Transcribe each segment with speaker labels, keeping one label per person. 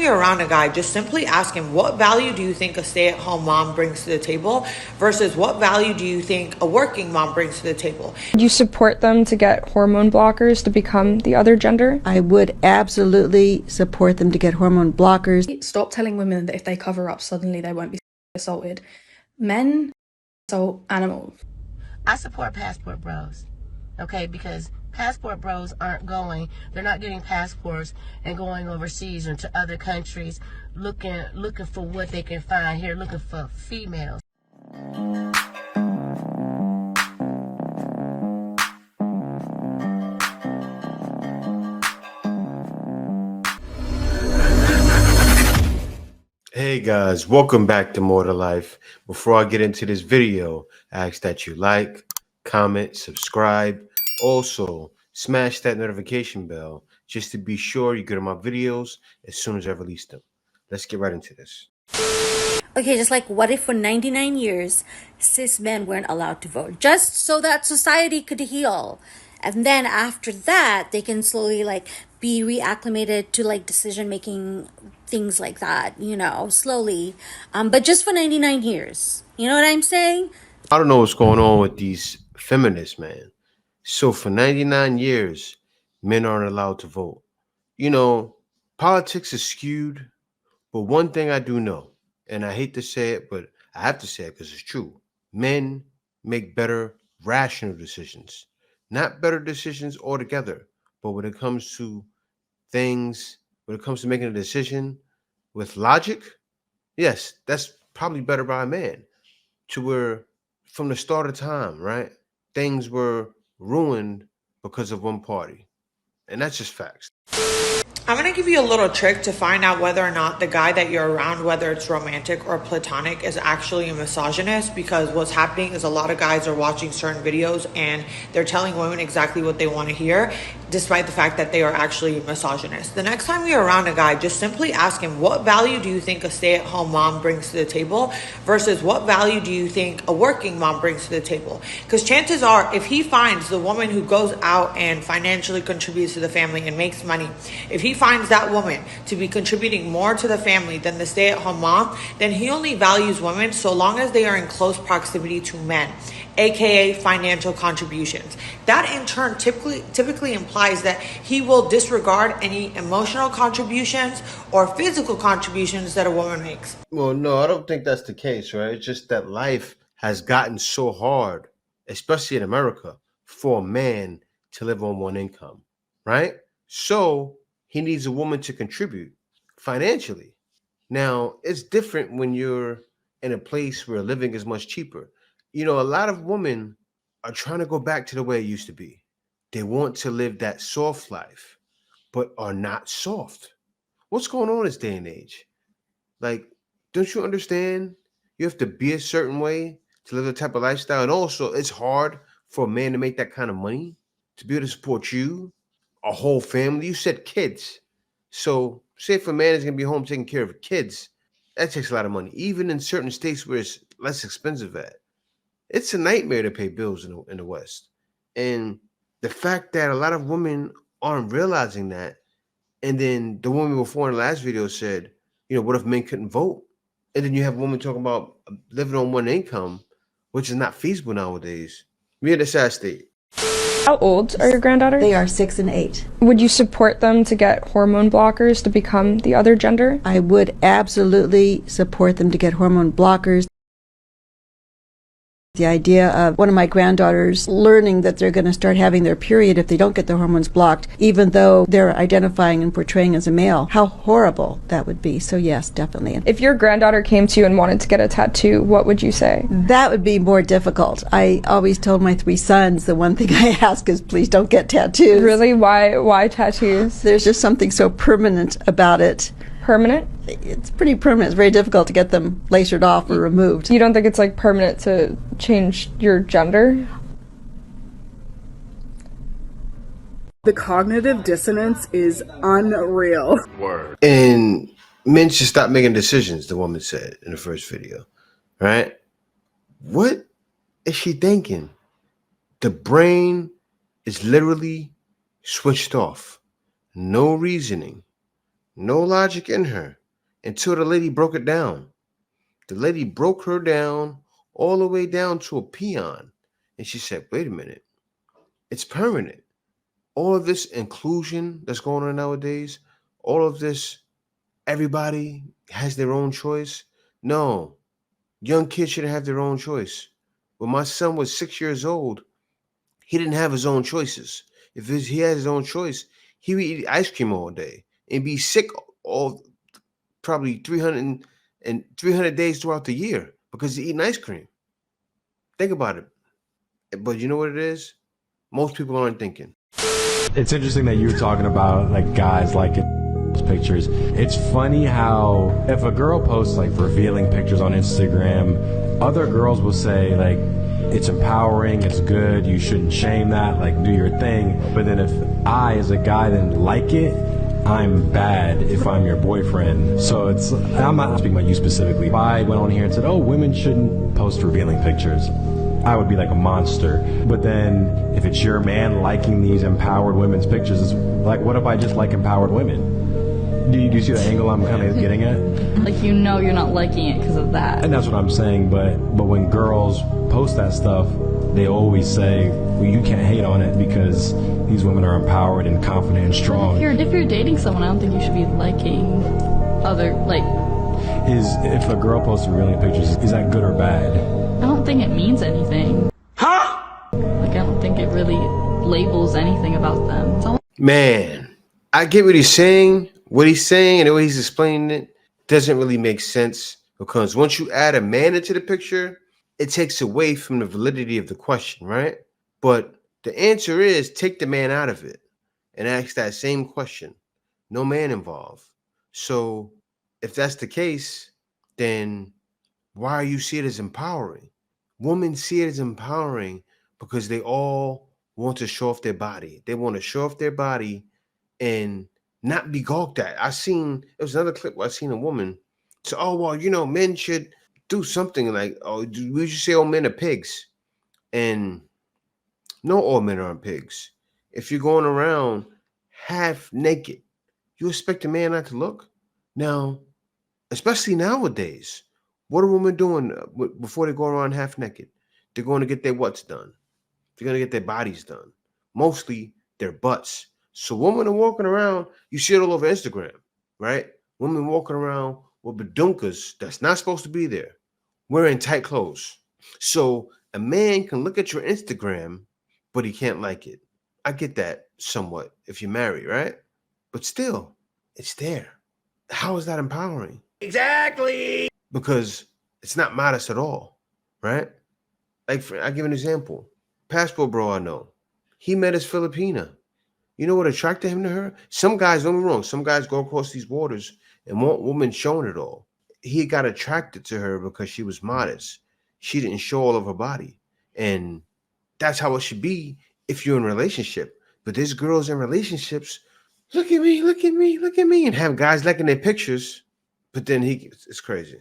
Speaker 1: you're around a guy, just simply ask him, what value do you think a stay-at-home mom brings to the table versus what value do you think a working mom brings to the table?
Speaker 2: Would you support them to get hormone blockers to become the other gender?
Speaker 3: I would absolutely support them to get hormone blockers.
Speaker 4: Stop telling women that if they cover up, suddenly they won't be assaulted. Men assault animals.
Speaker 5: I support passport bros, okay, because passport bros they're not getting passports and going overseas or to other countries looking for what they can find here, looking for females.
Speaker 6: Hey guys, welcome back to More to Life. Before I get into this video, I ask that you like, comment, subscribe. Also, smash that notification bell just to be sure you get my videos as soon as I release them. Let's get right into this.
Speaker 7: Okay, just like what if for 99 years cis men weren't allowed to vote just so that society could heal, and then after that they can slowly be reacclimated to decision making, things like that, slowly, but just for 99 years, you know what I'm saying?
Speaker 6: I don't know what's going on with these feminists, man. So for 99 years, men aren't allowed to vote. Politics is skewed, but one thing I do know, and I hate to say it, but I have to say it because it's true. Men make better rational decisions, not better decisions altogether. But when it comes to making a decision with logic, yes, that's probably better by a man. To where from the start of time, right, things were ruined because of one party. And that's just facts.
Speaker 1: I'm going to give you a little trick to find out whether or not the guy that you're around, whether it's romantic or platonic, is actually a misogynist, because what's happening is a lot of guys are watching certain videos and they're telling women exactly what they want to hear, despite the fact that they are actually misogynist. The next time you're around a guy, just simply ask him, what value do you think a stay-at-home mom brings to the table versus what value do you think a working mom brings to the table? Because chances are, if he finds the woman who goes out and financially contributes to the family and makes money, if he finds that woman to be contributing more to the family than the stay-at-home mom, then he only values women so long as they are in close proximity to men, aka financial contributions. That in turn typically implies that he will disregard any emotional contributions or physical contributions that a woman makes.
Speaker 6: Well, no, I don't think that's the case, right? It's just that life has gotten so hard, especially in America, for a man to live on one income, right? So he needs a woman to contribute financially. Now, it's different when you're in a place where living is much cheaper. A lot of women are trying to go back to the way it used to be. They want to live that soft life, but are not soft. What's going on in this day and age? Don't you understand? You have to be a certain way to live the type of lifestyle. And also, it's hard for a man to make that kind of money to be able to support you, a whole family. You said kids. So say if a man is going to be home taking care of kids, that takes a lot of money. Even in certain states where it's less expensive at. It's a nightmare to pay bills in the West. And the fact that a lot of women aren't realizing that. And then the woman before in the last video said, what if men couldn't vote? And then you have a woman talking about living on one income, which is not feasible nowadays. We're in a sad state.
Speaker 2: How old are your granddaughters?
Speaker 3: They are 6 and 8.
Speaker 2: Would you support them to get hormone blockers to become the other gender?
Speaker 3: I would absolutely support them to get hormone blockers. The idea of one of my granddaughters learning that they're going to start having their period if they don't get their hormones blocked, even though they're identifying and portraying as a male, how horrible that would be. So yes, definitely.
Speaker 2: If your granddaughter came to you and wanted to get a tattoo, what would you say?
Speaker 3: That would be more difficult. I always told my 3 sons the one thing I ask is please don't get tattoos.
Speaker 2: Really? Why tattoos?
Speaker 3: There's just something so permanent about it.
Speaker 2: Permanent?
Speaker 3: It's pretty permanent. It's very difficult to get them lasered off or removed.
Speaker 2: You don't think it's permanent to change your gender?
Speaker 8: The cognitive dissonance is unreal.
Speaker 6: Word. And men should stop making decisions, the woman said in the first video, right? What is she thinking? The brain is literally switched off. No reasoning, No logic in her until the lady broke it down. The lady broke her down all the way down to a peon. And she said, wait a minute, it's permanent. All of this inclusion that's going on nowadays, all of this, everybody has their own choice. No, young kids shouldn't have their own choice. When my son was 6 years old, he didn't have his own choices. He had his own choice, he would eat ice cream all day and be sick all probably 300 days throughout the year because he's eating ice cream. Think about it. But you know what it is? Most people aren't thinking.
Speaker 9: It's interesting that you were talking about like guys liking pictures. It's funny how if a girl posts like revealing pictures on Instagram, other girls will say like it's empowering, it's good, you shouldn't shame that, like do your thing. But then if I as a guy then like it, I'm bad if I'm your boyfriend. So it's, I'm not speaking about you specifically. If I went on here and said, oh, women shouldn't post revealing pictures, I would be like a monster. But then if it's your man liking these empowered women's pictures, it's like, what if I just like empowered women? Do you see the angle I'm kind of getting at?
Speaker 10: Like, you know you're not liking it because of that.
Speaker 9: And that's what I'm saying, but when girls post that stuff, they always say, well, you can't hate on it because these women are empowered and confident and strong.
Speaker 10: But if you're dating someone, I don't think you should be liking other, like...
Speaker 9: If a girl posts revealing pictures, is that good or bad?
Speaker 10: I don't think it means anything.
Speaker 6: Huh?
Speaker 10: Like, I don't think it really labels anything about them.
Speaker 6: Man, I get what he's saying. What he's saying and the way he's explaining it doesn't really make sense, because once you add a man into the picture, it takes away from the validity of the question, right? But the answer is take the man out of it and ask that same question. No man involved. So if that's the case, then why you see it as empowering? Women see it as empowering because they all want to show off their body. They want to show off their body and not be gawked at. It was another clip where I seen a woman say, oh, well, you know, men should do something like, oh, we should say all men are pigs. And no, all men aren't pigs. If you're going around half naked, you expect a man not to look? Now, especially nowadays, what are women doing before they go around half naked? They're going to get their what's done. They're going to get their bodies done. Mostly their butts. So women are walking around, you see it all over Instagram, right? Women walking around with badunkas that's not supposed to be there, wearing tight clothes. So a man can look at your Instagram, but he can't like it. I get that somewhat if you're married, right? But still, it's there. How is that empowering? Exactly. Because it's not modest at all, right? Like, I'll give an example. Passport bro I know, he met his Filipina. You know what attracted him to her? Some guys, don't get me wrong, some guys go across these waters and want women showing it all. He got attracted to her because she was modest. She didn't show all of her body. And that's how it should be if you're in a relationship. But there's girls in relationships, look at me, look at me, look at me, and have guys liking their pictures. But then it's crazy.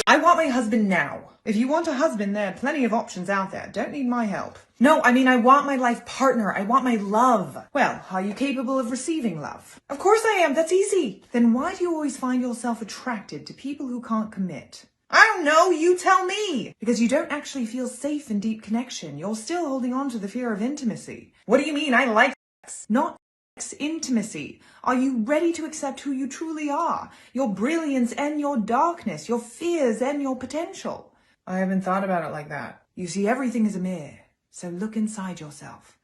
Speaker 11: I want my husband now. If you want a husband, there are plenty of options out there. Don't need my help. No, I mean, I want my life partner. I want my love. Well, are you capable of receiving love? Of course I am. That's easy. Then why do you always find yourself attracted to people who can't commit? I don't know. You tell me. Because you don't actually feel safe in deep connection. You're still holding on to the fear of intimacy. What do you mean? I like sex. Not intimacy. Are you ready to accept who you truly are? Your brilliance and your darkness, your fears and your potential. I haven't thought about it like that. You see, everything is a mirror. So look inside yourself.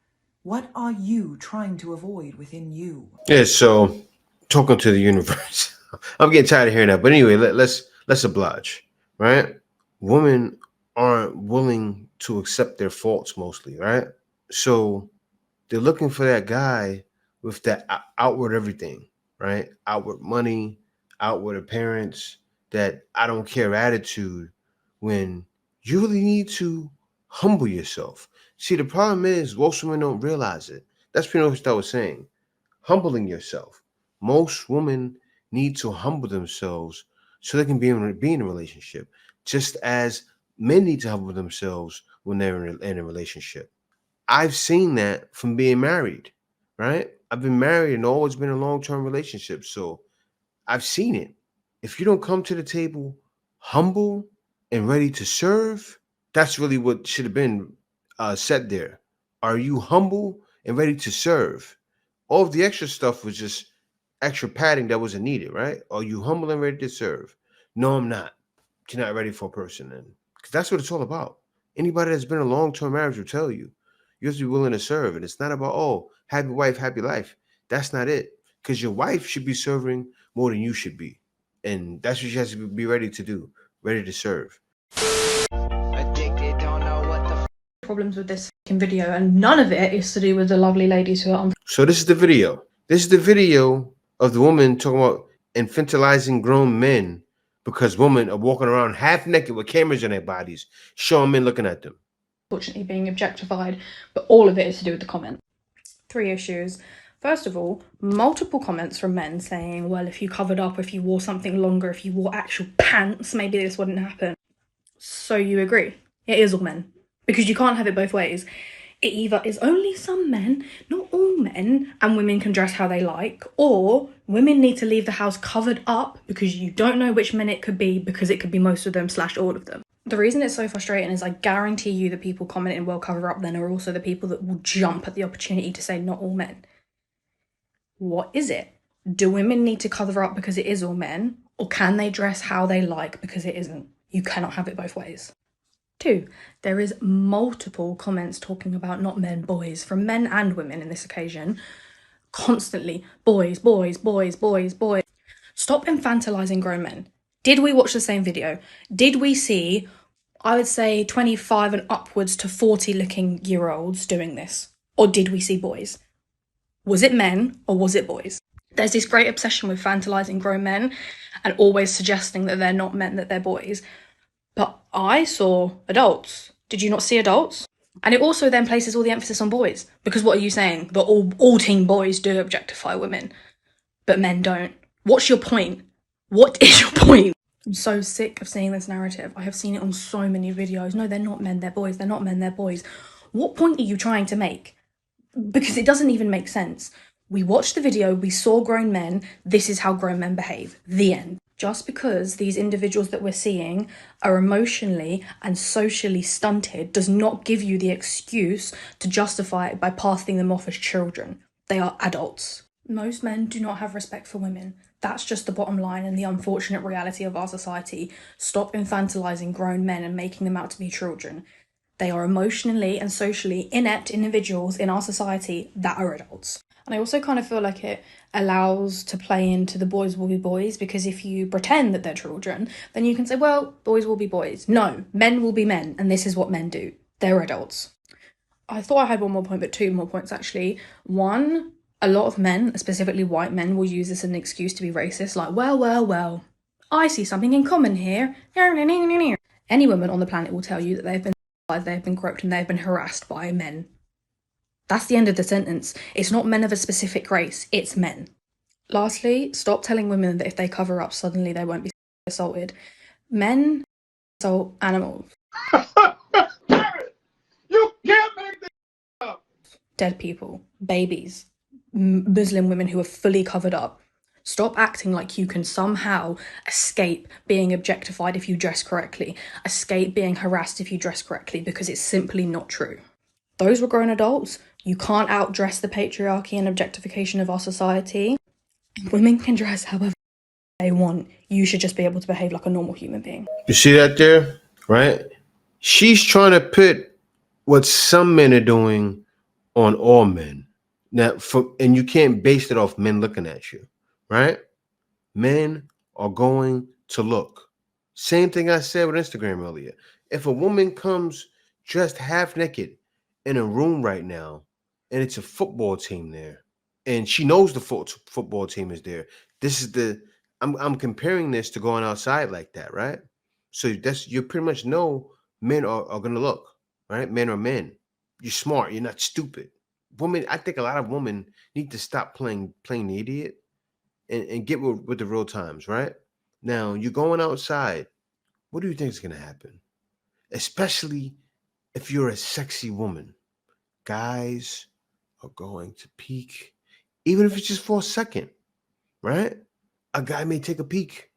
Speaker 11: What are you trying to avoid within you?
Speaker 6: Yeah, so talking to the universe. I'm getting tired of hearing that. But anyway, let's oblige, right? Women aren't willing to accept their faults mostly, right? So they're looking for that guy with that outward everything, right? Outward money, outward appearance, that I don't care attitude, when you really need to humble yourself. See, the problem is most women don't realize it. That's pretty much what I was saying. Humbling yourself. Most women need to humble themselves so they can be in a relationship, just as men need to humble themselves when they're in a relationship. I've seen that from being married, right? I've been married and always been in long-term relationships. So I've seen it. If you don't come to the table humble and ready to serve, that's really what should have been said there. Are you humble and ready to serve? All of the extra stuff was just extra padding that wasn't needed, right? Are you humble and ready to serve? No, I'm not. You're not ready for a person then. Because that's what it's all about. Anybody that's been in a long-term marriage will tell you. You have to be willing to serve. And it's not about, oh, happy wife, happy life. That's not it. Because your wife should be serving more than you should be. And that's what you have to be ready to do, ready to serve.
Speaker 4: Problems with this video, and none of it is to do with the lovely ladies who are
Speaker 6: So this is the video. This is the video of the woman talking about infantilizing grown men because women are walking around half naked with cameras in their bodies, showing men looking at them.
Speaker 4: unfortunately being objectified, but all of it is to do with the comment. 3 issues. First of all, multiple comments from men saying, well, if you covered up, if you wore something longer, if you wore actual pants, maybe this wouldn't happen. So you agree. It is all men. Because you can't have it both ways. It either is only some men, not all men, and women can dress how they like, or women need to leave the house covered up because you don't know which men it could be, because it could be most of them / all of them. The reason it's so frustrating is I guarantee you the people commenting well cover up then are also the people that will jump at the opportunity to say not all men. What is it? Do women need to cover up because it is all men, or can they dress how they like because it isn't? You cannot have it both ways. 2, there is multiple comments talking about not men, boys, from men and women in this occasion. Constantly, boys, boys, boys, boys, boys. Stop infantilizing grown men. Did we watch the same video? Did we see, I would say, 25 and upwards to 40-looking-year-olds doing this? Or did we see boys? Was it men or was it boys? There's this great obsession with fantilizing grown men and always suggesting that they're not men, that they're boys. But I saw adults. Did you not see adults? And it also then places all the emphasis on boys. Because what are you saying? That all teen boys do objectify women, but men don't. What's your point? What is your point? I'm so sick of seeing this narrative. I have seen it on so many videos. No, they're not men, they're boys. They're not men, they're boys. What point are you trying to make? Because it doesn't even make sense. We watched the video, we saw grown men, this is how grown men behave. The end. Just because these individuals that we're seeing are emotionally and socially stunted does not give you the excuse to justify it by passing them off as children. They are adults. Most men do not have respect for women. That's just the bottom line and the unfortunate reality of our society. Stop infantilizing grown men and making them out to be children. They are emotionally and socially inept individuals in our society that are adults. And I also kind of feel like it allows to play into the boys will be boys, because if you pretend that they're children, then you can say, well, boys will be boys. No, men will be men, and this is what men do. They're adults. I thought I had one more point, but 2 more points actually. 1, a lot of men, specifically white men, will use this as an excuse to be racist, like, well, I see something in common here. Any woman on the planet will tell you that they've been groped and they've been harassed by men. That's the end of the sentence. It's not men of a specific race, it's men. Lastly, stop telling women that if they cover up, suddenly they won't be assaulted. Men assault animals.
Speaker 12: You can't make this up.
Speaker 4: Dead people, babies, Muslim women who are fully covered up. Stop acting like you can somehow escape being objectified if you dress correctly, escape being harassed if you dress correctly, because it's simply not true. Those were grown adults. You can't outdress the patriarchy and objectification of our society. Women can dress however they want. You should just be able to behave like a normal human being.
Speaker 6: You see that there, right? She's trying to put what some men are doing on all men. Now, and you can't base it off men looking at you, right? Men are going to look. Same thing I said with Instagram earlier. If a woman comes dressed half naked in a room right now, and it's a football team there, and she knows the football team is there. This is I'm comparing this to going outside like that, right? So you pretty much know men are gonna look, right? Men are men. You're smart. You're not stupid. Women, I think a lot of women need to stop playing the idiot and get with the real times, right? Now you're going outside. What do you think is gonna happen? Especially if you're a sexy woman. Guys are going to peek, even if it's just for a second, right? a guy may take a peek.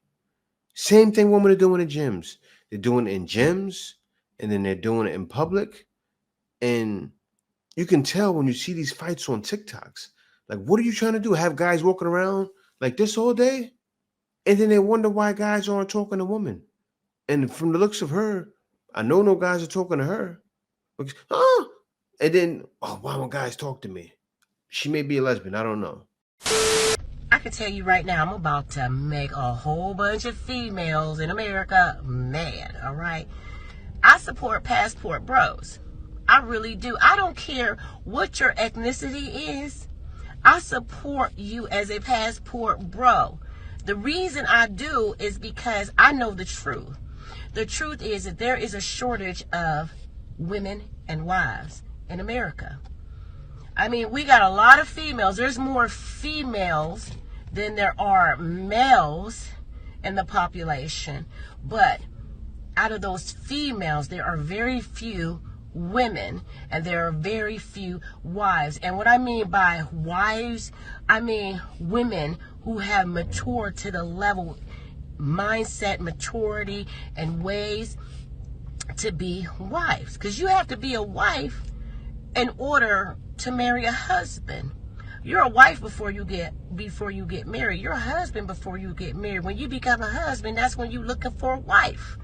Speaker 6: Same thing women are doing in gyms. They're doing it in gyms, and then they're doing it in public. And you can tell when you see these fights on TikToks. Like, what are you trying to do? Have guys walking around like this all day? And then they wonder why guys aren't talking to women. And from the looks of her, I know no guys are talking to her. Because, and then, why won't guys talk to me? She may be a lesbian. I don't know.
Speaker 5: I can tell you right now, I'm about to make a whole bunch of females in America mad, all right? I support passport bros. I really do. I don't care what your ethnicity is. I support you as a passport bro. The reason I do is because I know the truth. The truth is that there is a shortage of women and wives in America. I mean, we got a lot of females. There's more females than there are males in the population. But out of those females, there are very few women and there are very few wives. And what I mean by wives, I mean women who have matured to the level, mindset, maturity, and ways to be wives. Because you have to be a wife in order to marry a husband. You're a wife before you get married. You're a husband before you get married. When you become a husband, that's when you're looking for a wife.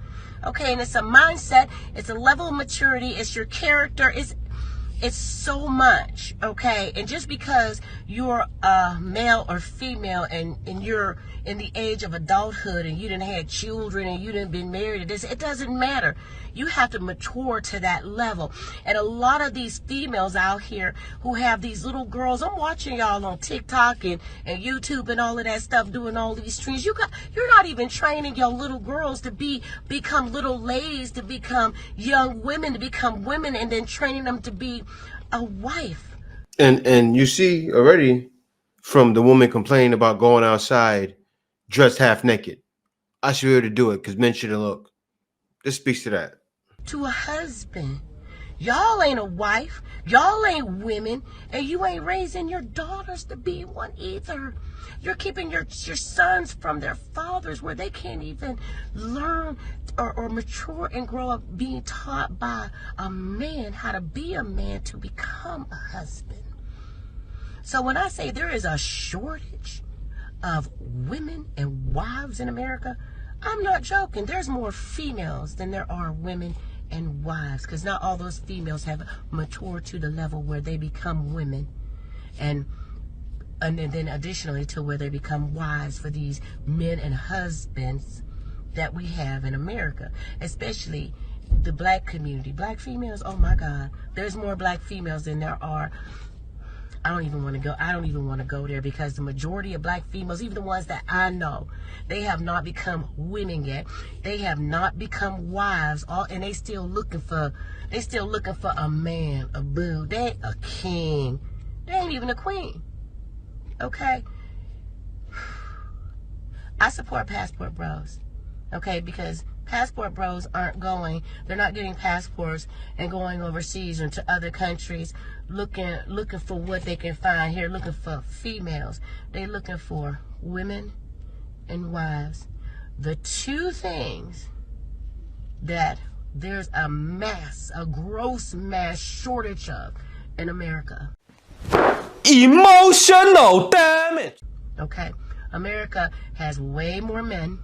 Speaker 5: Okay, and it's a mindset, it's a level of maturity, it's your character, it's so much, okay? And just because you're a male or female and you're in the age of adulthood and you didn't have children and you didn't been married, it doesn't matter. You have to mature to that level. And a lot of these females out here who have these little girls, I'm watching y'all on TikTok and YouTube and all of that stuff, doing all these streams. You're not even training your little girls to become little ladies, to become young women, to become women, and then training them to be a wife.
Speaker 6: And you see already from the woman complaining about going outside dressed half naked. I should be able to do it because men shouldn't look. This speaks to that.
Speaker 5: To a husband. Y'all ain't a wife. Y'all ain't women. And you ain't raising your daughters to be one either. You're keeping your sons from their fathers where they can't even learn or mature and grow up being taught by a man how to be a man to become a husband. So when I say there is a shortage of women and wives in America, I'm not joking. There's more females than there are women and wives, because not all those females have matured to the level where they become women, and then additionally to where they become wives for these men and husbands that we have in America, especially the black community. Black females, oh my God, there's more black females than there are. I don't even want to go there, because the majority of black females, even the ones that I know, they have not become women yet. They have not become wives. And they still looking for a man, a boo. They ain't a king. They ain't even a queen. Okay? I support passport bros. Okay, because passport bros they're not getting passports and going overseas or to other countries looking for what they can find here, looking for females. They're looking for women and wives. The two things that there's a gross mass shortage of in America.
Speaker 13: Emotional damage.
Speaker 5: Okay, America has way more men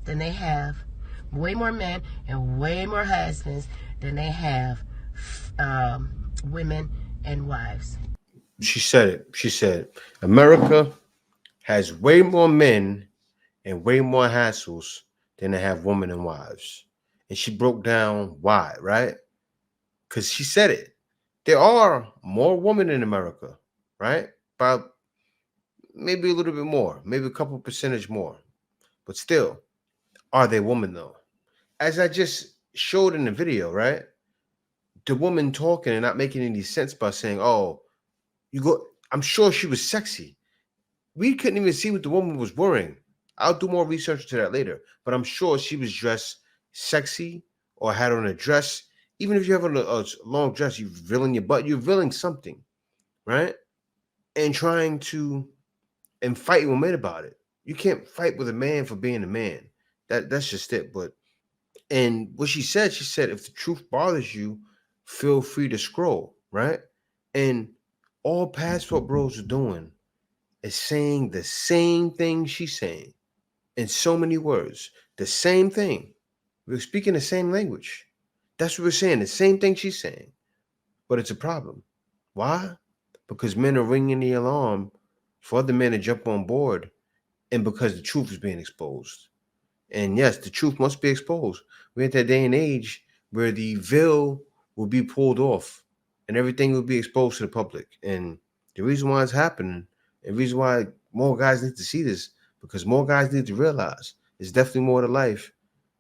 Speaker 5: than they have, way more men and way more husbands than they have women and wives.
Speaker 6: She said it. She said, America has way more men and way more hassles than they have women and wives. And she broke down why, right? Because she said it. There are more women in America, right? About maybe a little bit more, maybe a couple percentage more. But still, are they women though? As I just showed in the video, right? The woman talking and not making any sense by saying, oh, I'm sure she was sexy. We couldn't even see what the woman was wearing. I'll do more research to that later, but I'm sure she was dressed sexy or had on a dress. Even if you have a long dress, you're revealing your butt, you're revealing something, right? And trying to fight with men about it. You can't fight with a man for being a man. That's just it. But and what she said, if the truth bothers you, feel free to scroll, right? And all Passport Bros are doing is saying the same thing she's saying in so many words. The same thing. We're speaking the same language. That's what we're saying. The same thing she's saying. But it's a problem. Why? Because men are ringing the alarm for other men to jump on board, and because the truth is being exposed. And yes, the truth must be exposed. We're at that day and age where the veil will be pulled off and everything will be exposed to the public. And the reason why it's happening, and the reason why more guys need to see this, because more guys need to realize there's definitely more to life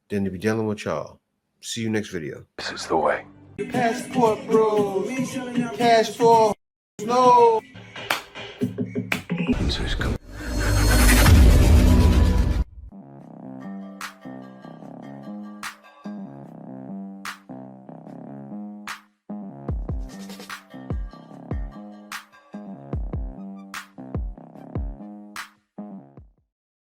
Speaker 6: than to be dealing with y'all. See you next video.
Speaker 13: This is the way.
Speaker 6: Passport Bros. Passport. No.
Speaker 13: So he's coming.